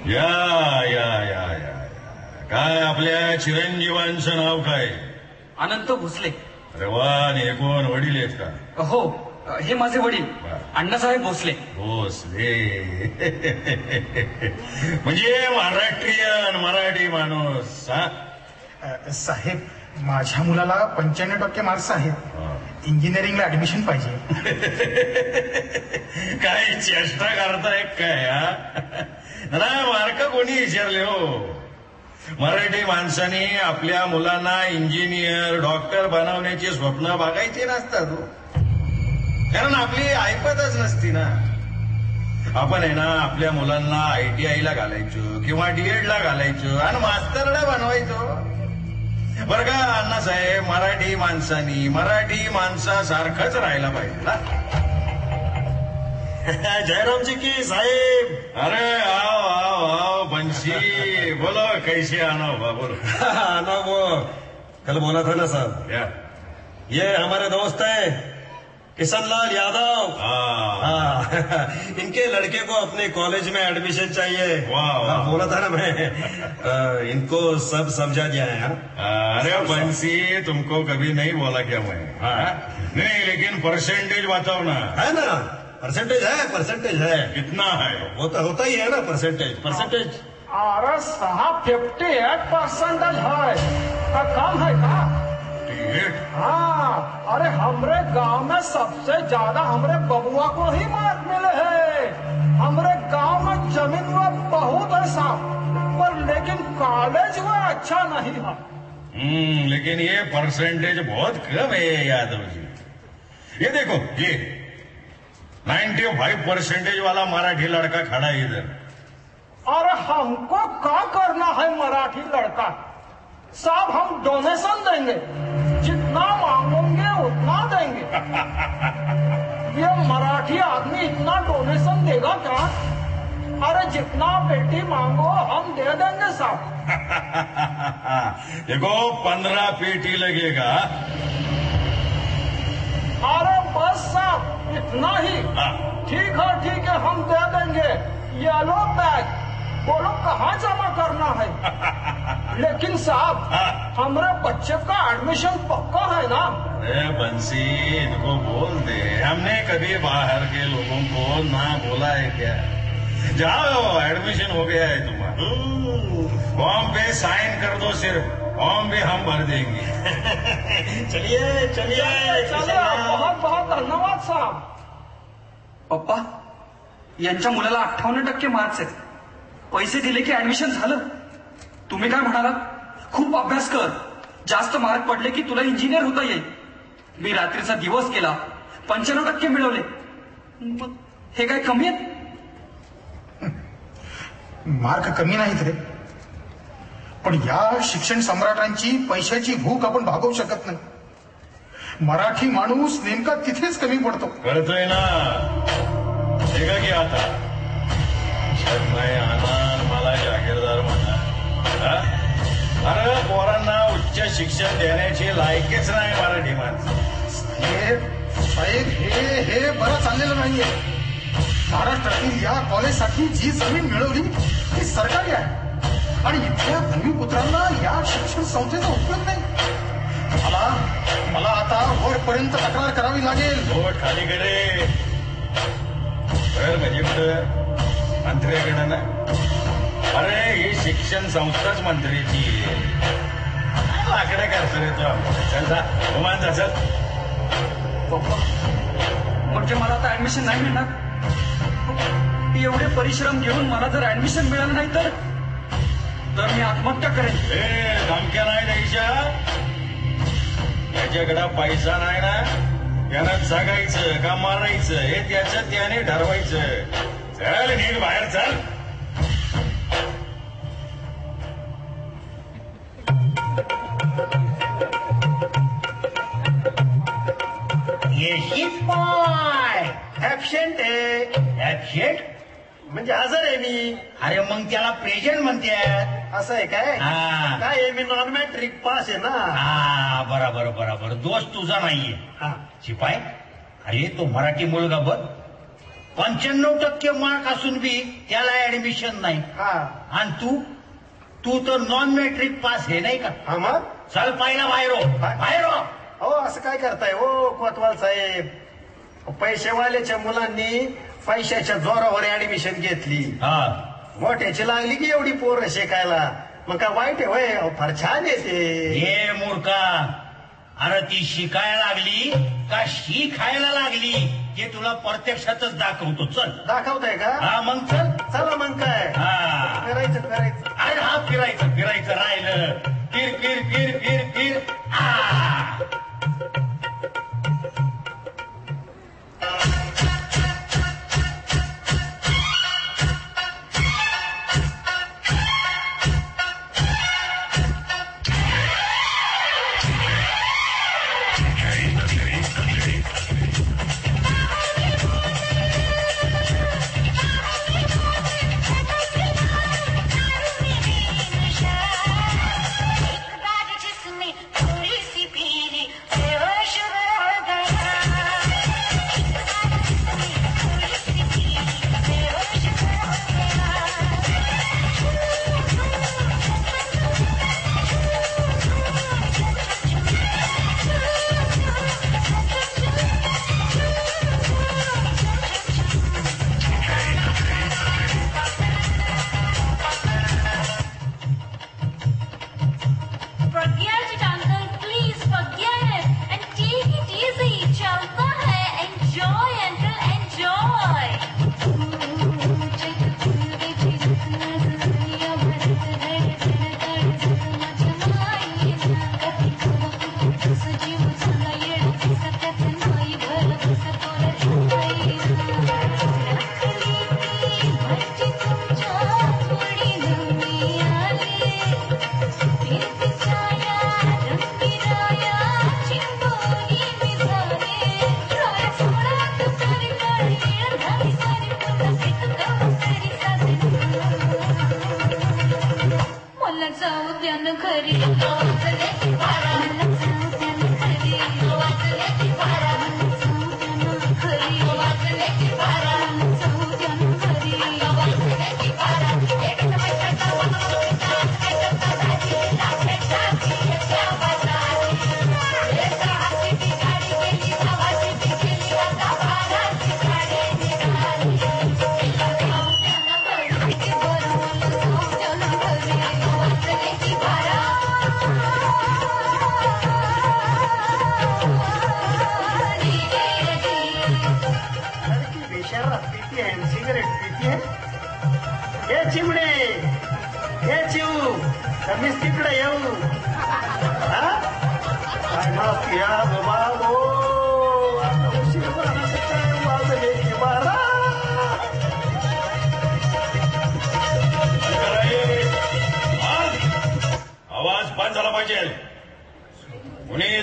या या या या काय आपल्या चिरंजीवांचं नाव काय? अनंत भोसले. अरे वा, हे कोण वडील आहेत का? हो, हे माझे वडील अण्णासाहेब भोसले. भोसले म्हणजे महाराष्ट्रीयन मराठी माणूस. साहेब, माझ्या मुलाला 95% मार्क्स आहेत. इंजिनिअरिंगला ऍडमिशन पाहिजे. काय चेष्टा करताय काय? नाही, मार्क कोणी विचारले हो? मराठी माणसाने आपल्या मुलांना इंजिनियर डॉक्टर बनवण्याची स्वप्न बघायची नसतात, कारण आपली ऐपतच नसती ना. आपण आहे ना आपल्या मुलांना ITI ला घालायचो किंवा DED ला घालायचो आणि मास्तरला बनवायचो. बरं का अण्णासाहेब, मराठी माणसानी मराठी माणसासारखंच राहायला पाहिजे ना. जयरामजी की साहेब. अरे आओ आओ आओ बंशी, बोलो कैसे आना होगा, बोलो. ना वो कल बोला था ना साहब, ये हमारे दोस्त है किशनलाल यादव. हाँ, इनके लड़के को अपने कॉलेज में एडमिशन चाहिए. वाह, बोला था ना मैं. इनको सब समझा दिया है. अरे बंसी, तुमको कभी नहीं बोला क्या मैं? नहीं, लेकिन परसेंटेज बताओ ना. है ना, परसेंटेज है. कितना है? होता ही है ना परसेंटेज. अरे साहब, 58% है. कम है का? हाँ, अरे हमरे गांव में सबसे ज्यादा हमरे बबुआ को ही मार्क मिले हैं. हमरे गांव में जमीन वो बहुत है साहब, पर लेकिन कॉलेज वो अच्छा नहीं है. लेकिन ये परसेंटेज बहुत कम है यादव जी. ये देखो, ये 95% वाला मराठी लड़का खड़ा है इधर. अरे हमको क्या करना है मराठी लड़का साहब? हम डोनेशन देंगे, जितना मांगोगे उतना देंगे. ये मराठी आदमी इतना डोनेशन देगा क्या? अरे जितना पेटी मांगो हम दे देंगे साहब. देखो 15 पेटी लगेगा. अरे बस साहब, इतना ही. ठीक है, हम दे देंगे. येलो बैग बोलो कहाँ जमा करना है? लेकिन साहब, हमारे बच्चे का एडमिशन पक्का है ना? अरे बंसी, इनको बोल दे, हमने कभी बाहर के लोगों को ना बोला है क्या? जाओ, एडमिशन हो गया है तुम्हारा. फॉर्म पे साइन कर दो, सिर्फ फॉर्म भी हम भर देंगे. चलिए. बहुत बहुत धन्यवाद साहब. पप्पा, यांच्या मुलाला 58% मार्क्स आहेत. पैसे दिले की ऍडमिशन झालं. तुम्ही काय म्हणाला? खूप अभ्यास कर, जास्त मार्क पडले की तुला इंजिनियर होता येईल. मी रात्रीचा दिवस केला, 95% मिळवले. मग हे काय कमी आहेत? मार्क कमी नाहीत रे, पण या शिक्षण सम्राटांची पैशाची भूक आपण भागवू शकत नाही. मराठी माणूस नेमका तिथेच कमी पडतो. कळतोय ना? का की आता नाही आनंद मला जागीरदार म्हणा. अरे पोरांना उच्च शिक्षण देण्याची लायकीच नाही मराठी माणसं. साहेब, हे बरं चाललेलं नाहीये. महाराष्ट्रातील या कॉलेजसाठी जी जमीन मिळवली ती सरकारी आहे आणि इथल्या भूमिपुत्रांना या शिक्षण संस्थेचा उपयोग नाही. मला आता वरपर्यंत तक्रार करावी लागेल. बोट खाली कडे म्हणजे कुठं मंत्र्याकडे ना. अरे ही शिक्षण संस्थाच मंत्र्याची लाकडे करतो रे तो. चल जा, गुमान जा, चल. म्हणजे मला आता ऍडमिशन नाही मिळणार? एवढे परिश्रम घेऊन मला जर ऍडमिशन मिळालं नाही तर मी आत्महत्या करेन. धमक्या नाही द्यायच्या. त्याच्याकडे पैसा नाही ना, त्यानं जगायचं का मारायचं हे त्याचं त्याने ठरवायचं. चल नीट बाहेर चल. ऍबसेंट आहे. ऍबसेंट म्हणजे हजर आहे मी. अरे मग त्याला प्रेझेंट म्हणतात. असं आहे काय? काय मी नॉन मॅट्रिक पास आहे ना. बरोबर. दोष तुझा नाहीये. शिपाई, अरे तो मराठी मुलगा बघ, 95% मार्क असून बी त्याला ऍडमिशन नाही. हा आणि तू तर नॉन मॅट्रिक पास आहे नाही का? हा मग चल पाहिला बाहेर अहो असं काय करताय हो कोतवाल साहेब. पैसेवाल्याच्या मुलांनी पैशाच्या जोरावर ऍडमिशन घेतली. मोठ्याची लागली की एवढी पोरं शिकायला. मग काय वाईट आहे होय? अहो, फार छान आहे ते. हे मूर्खा, अरे ती शिकायला लागली का शिकायला लागली हे तुला प्रत्यक्षातच दाखवतो. चल. दाखवताय का? हा मग चल. चला मग काय करायचं. अरे हा फिरायचं राहिलं. फिर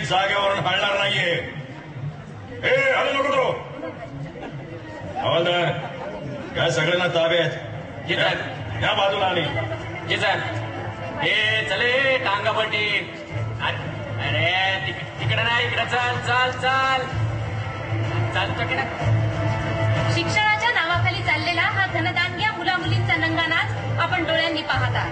जागेवरून हलणार नाहीये. हले नको तो. हवालदार या सगळ्यांना ताब्यात या बाजूला आणि चले टांगापट्टी. अरे तिकडे नाही, इकडे चाल शिक्षणाच्या नावाखाली चाललेला हा धनदांड्या मुला मुलींचा नंगा नाच आपण डोळ्यांनी पाहता.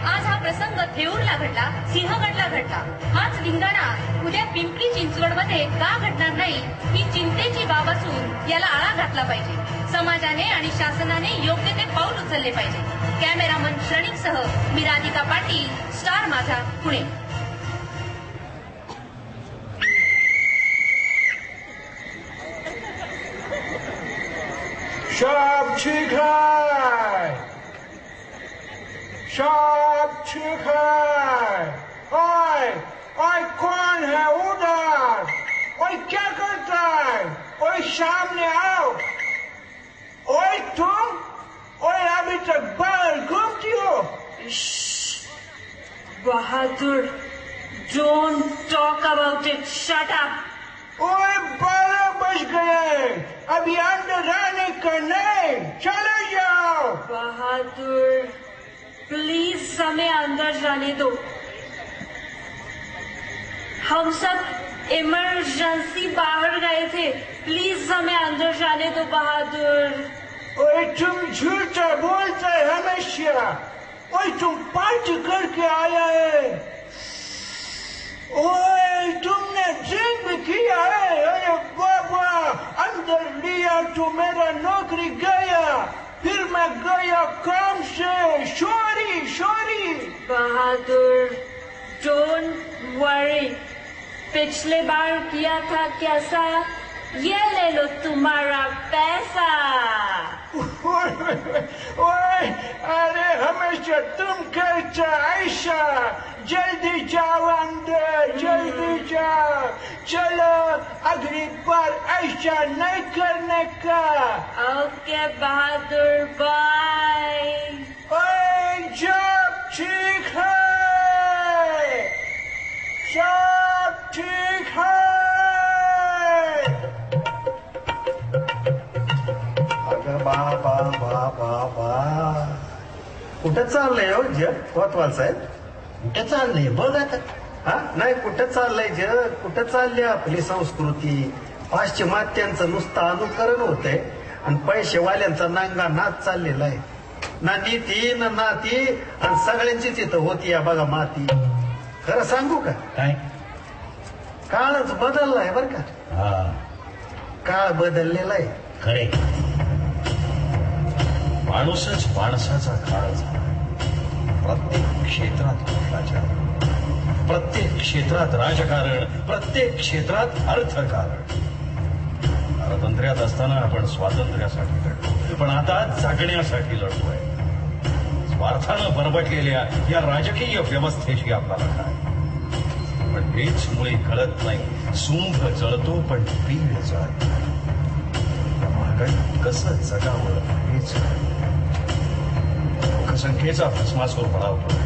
आज हा प्रसंग थेऊरला घडला, सिंहगडला घडला. हाच धिंगाणा उद्या पिंपरी चिंचवडमध्ये का घडणार नाही ही चिंतेची बाब असून याला आळा घातला पाहिजे. समाजाने आणि शासनाने योग्य ते पाऊल उचलले पाहिजे. कॅमेरामन श्रनिकसह मी राधिका पाटील, स्टार माझा, पुणे. सब ठीक है. ओए कौन है उधर? ओए क्या करता है? ओए सामने आओ. ओए तुम? ओए अभी तक बाहर घूमती हो? Bahadur, don't talk about it. Shut up. ओए 12 बज गए, अभी अंदर आने का नहीं. चले जाओ. बहादुर, प्लीज हमें अंदर जाने दो. हम सब इमरजेंसी बाहर गए थे, प्लीज हमें अंदर जाने दो बहादुर। ओए तुम झूठ बोलते हमेशा। ओए तुम पार्टी करके आया है। ओए तुमने ड्रिंक भी किया है। अरे बाबा, अंदर लिया तो मेरा नौकरी गया, फिर मैं गया काम से। सॉरी बहादुर, डोंट वरी, पिछले बार किया था कैसा, ये ले लो तुम्हारा पैसा। ओए अरे हमेशा तुम करता ऐसा। जल्दी जाओ अंदर, जल्दी जाओ। चलो अगली बार ऐसा नहीं करने का। Okay Bahadur, bye. ओए जब ठीक है, सब ठीक है। बाबा कुठं चाललंय हो जग कोतवाल साहेब? कुठे चाललंय बघ आता. हा नाही, कुठं चाललंय जग? कुठं चालली आपली संस्कृती? पाश्चिमात्यांचं नुसतं अनुकरण होतंय आणि पैसेवाल्यांचा नांगा नाच चाललेला आहे. ना नीती ना नाती आणि सगळ्यांचीच इथं होती या बघा माती. खरं सांगू का, काय? काळच बदललाय बर का. हा काळ बदललेला आहे. खरे. माणूसच माणसाचा काळ झाला. प्रत्येक क्षेत्रात भ्रष्टाचार, प्रत्येक क्षेत्रात राजकारण, प्रत्येक क्षेत्रात अर्थकारण. स्वातंत्र्यात असताना आपण स्वातंत्र्यासाठी लढलो, पण आता जगण्यासाठी लढतोय. स्वार्थानं बरबटलेल्या या राजकीय व्यवस्थेची आपल्याला काय. पण हेच मुळे कळत नाही, सुंभ जळतो पण पीळ जळत नाही. महागाई कसं जगावं हेच लोकसंख्येचा भस्मासूर पडावतोय.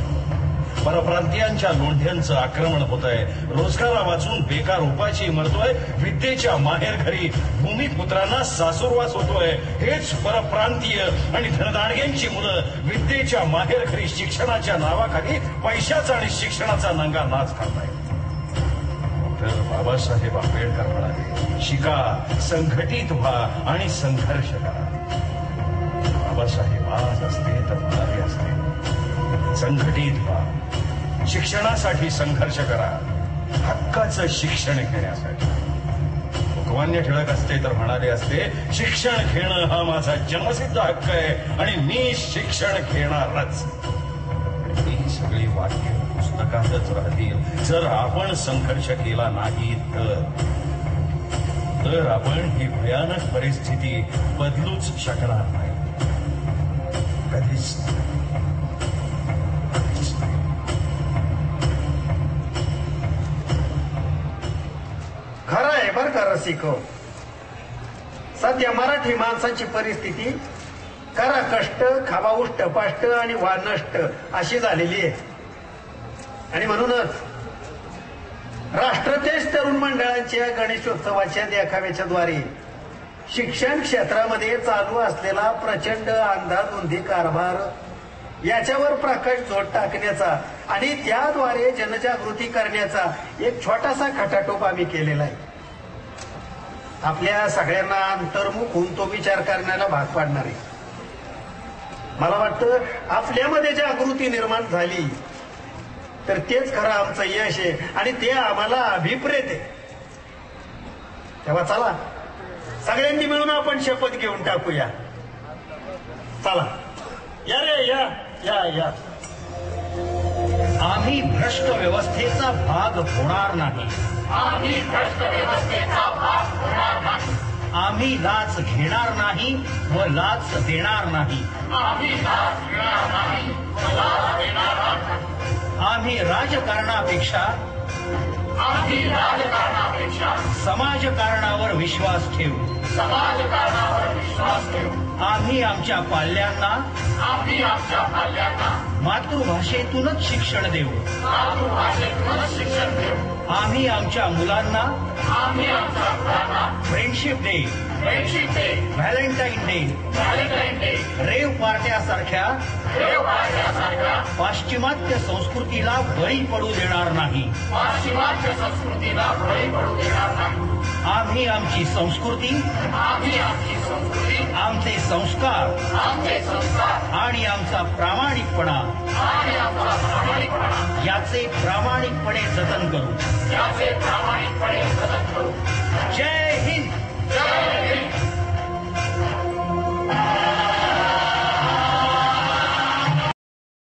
परप्रांतीयांच्या लोंढ्यांचं आक्रमण होत आहे. रोजगारावाचून बेकार उपाशी मरतोय. विद्येच्या माहेरघरी भूमिपुत्रांना सासुरवास होतोय. हेच परप्रांतीय आणि धनदांडग्यांची मुलं विद्येच्या माहेरघरी शिक्षणाच्या नावाखाली पैशाचा आणि शिक्षणाचा नंगा नाच करतायत. डॉक्टर बाबासाहेब आंबेडकर म्हणाले, शिका, संघटित व्हा आणि संघर्ष करा. बाबासाहेब आज असते तर म्हणाले असते, संघटित व्हा, शिक्षणासाठी संघर्ष करा, हक्काचं शिक्षण घेण्यासाठी. लोकमान्य टिळक असते तर म्हणाले असते, शिक्षण घेणं हा माझा जन्मसिद्ध हक्क आहे आणि मी शिक्षण घेणारच. ही सगळी वाक्य पुस्तकातच राहतील जर आपण संघर्ष केला नाही तर आपण ही भयानक परिस्थिती बदलूच शकणार नाही. कधीच खरं आहे बर का रसिको. सध्या मराठी माणसाची परिस्थिती करा कष्ट, खावा उष्ट पाष्ट आणि वा नष्ट अशी झालेली आहे. आणि म्हणूनच राष्ट्र तेज तरुण मंडळांच्या गणेशोत्सवाच्या देखाव्याच्या द्वारे शिक्षण क्षेत्रामध्ये चालू असलेला प्रचंड अंधाधुंदी कारभार याच्यावर प्रकाश झोत टाकण्याचा आणि त्याद्वारे जनजागृती करण्याचा एक छोटासा खटाटोप आम्ही केलेला आहे. आपल्या सगळ्यांना अंतर्मुख होऊन तो विचार करण्याला भाग पाडणार आहे. मला वाटतं आपल्यामध्ये जागृती निर्माण झाली तर तेच खरं आमचं यश आहे आणि ते आम्हाला अभिप्रेत आहे. तेव्हा चला सगळ्यांनी मिळून आपण शपथ घेऊन टाकूया. चला या रे या या या. आम्ही भ्रष्ट व्यवस्थेचा भाग होणार नाही. आम्ही भ्रष्ट व्यवस्थेचा भाग होणार नाही. आम्ही लाच घेणार नाही व लाच देणार नाही. आम्ही लाच घेणार नाही व लाच देणार नाही. आम्ही राजकारणापेक्षा समाजकारणावर विश्वास ठेवू. आम्ही आमच्या पाल्यांना मातृभाषेतूनच शिक्षण देऊ. आम्ही आमच्या मुलांना Friendship Day, Friendship Day, Valentine Day, Valentine Day, rave पार्ट्यासारख्या देव पाडण्यासारख्या पाश्चिमात्य संस्कृतीला बळी पडू देणार नाही. पाश्चिमात्य संस्कृतीला बळी पडू देणार नाही. आम्ही आमची संस्कृती, आम्ही आमची संस्कृती, आमचे संस्कार आमचे संस्कार आणि आमचा प्रामाणिकपणा आणि आमचा प्रामाणिकपणा याचे प्रामाणिकपणे जतन करू. याचे प्रामाणिकपणे